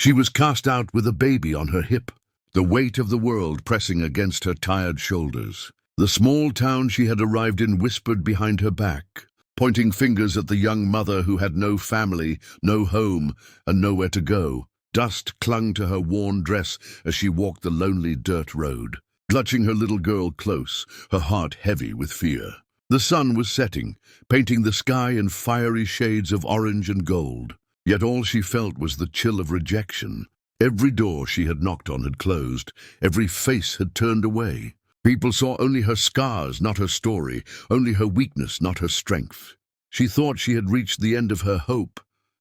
She was cast out with a baby on her hip, the weight of the world pressing against her tired shoulders. The small town she had arrived in whispered behind her back, pointing fingers at the young mother who had no family, no home, and nowhere to go. Dust clung to her worn dress as she walked the lonely dirt road, clutching her little girl close, her heart heavy with fear. The sun was setting, painting the sky in fiery shades of orange and gold. Yet all she felt was the chill of rejection. Every door she had knocked on had closed, every face had turned away. People saw only her scars, not her story, only her weakness, not her strength. She thought she had reached the end of her hope,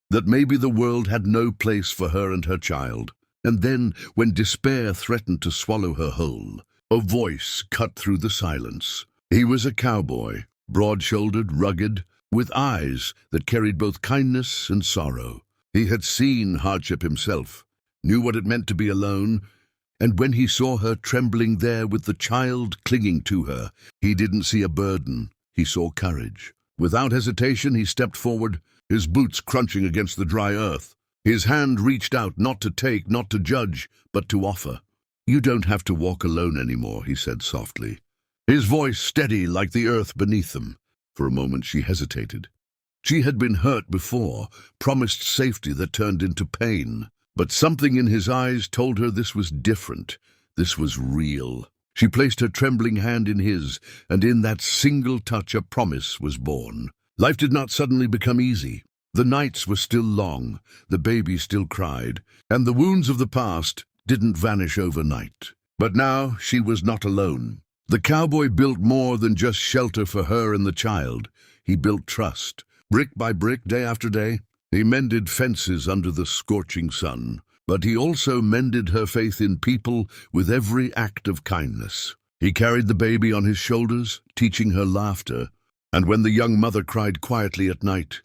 that maybe the world had no place for her and her child. And then, when despair threatened to swallow her whole, a voice cut through the silence. He was a cowboy, broad-shouldered, rugged, with eyes that carried both kindness and sorrow. He had seen hardship himself, knew what it meant to be alone, and when he saw her trembling there with the child clinging to her, he didn't see a burden, he saw courage. Without hesitation, he stepped forward, his boots crunching against the dry earth. His hand reached out, not to take, not to judge, but to offer. "You don't have to walk alone anymore," he said softly, his voice steady like the earth beneath them. For a moment she hesitated. She had been hurt before, promised safety that turned into pain. But something in his eyes told her this was different. This was real. She placed her trembling hand in his, and in that single touch a promise was born. Life did not suddenly become easy. The nights were still long, the baby still cried, and the wounds of the past didn't vanish overnight. But now she was not alone. The cowboy built more than just shelter for her and the child. He built trust. Brick by brick, day after day, he mended fences under the scorching sun. But he also mended her faith in people with every act of kindness. He carried the baby on his shoulders, teaching her laughter. And when the young mother cried quietly at night,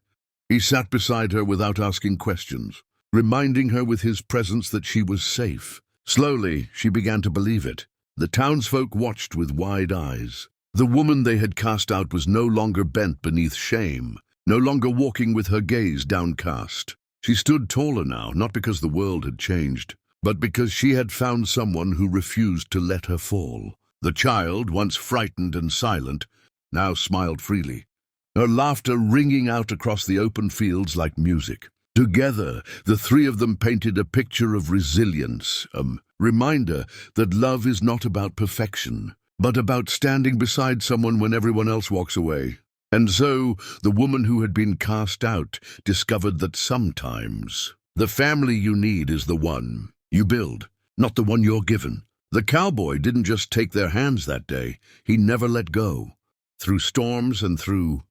he sat beside her without asking questions, reminding her with his presence that she was safe. Slowly, she began to believe it. The townsfolk watched with wide eyes. The woman they had cast out was no longer bent beneath shame, no longer walking with her gaze downcast. She stood taller now, not because the world had changed, but because she had found someone who refused to let her fall. The child, once frightened and silent, now smiled freely, her laughter ringing out across the open fields like music. Together, the three of them painted a picture of resilience, a reminder that love is not about perfection, but about standing beside someone when everyone else walks away. And so, the woman who had been cast out discovered that sometimes the family you need is the one you build, not the one you're given. The cowboy didn't just take their hands that day, he never let go. Through storms and through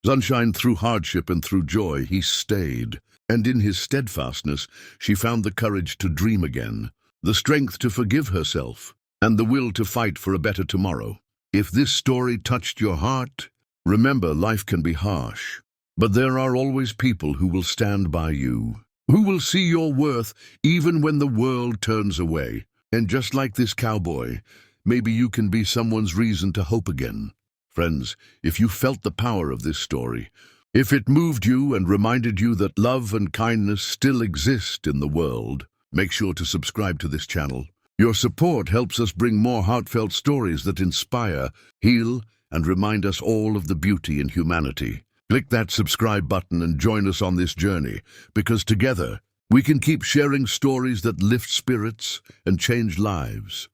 sunshine, through hardship and through joy, he stayed. And in his steadfastness, she found the courage to dream again, the strength to forgive herself, and the will to fight for a better tomorrow. If this story touched your heart, remember life can be harsh, but there are always people who will stand by you, who will see your worth even when the world turns away. And just like this cowboy, maybe you can be someone's reason to hope again. Friends, if you felt the power of this story, if it moved you and reminded you that love and kindness still exist in the world, make sure to subscribe to this channel. Your support helps us bring more heartfelt stories that inspire, heal, and remind us all of the beauty in humanity. Click that subscribe button and join us on this journey, because together we can keep sharing stories that lift spirits and change lives.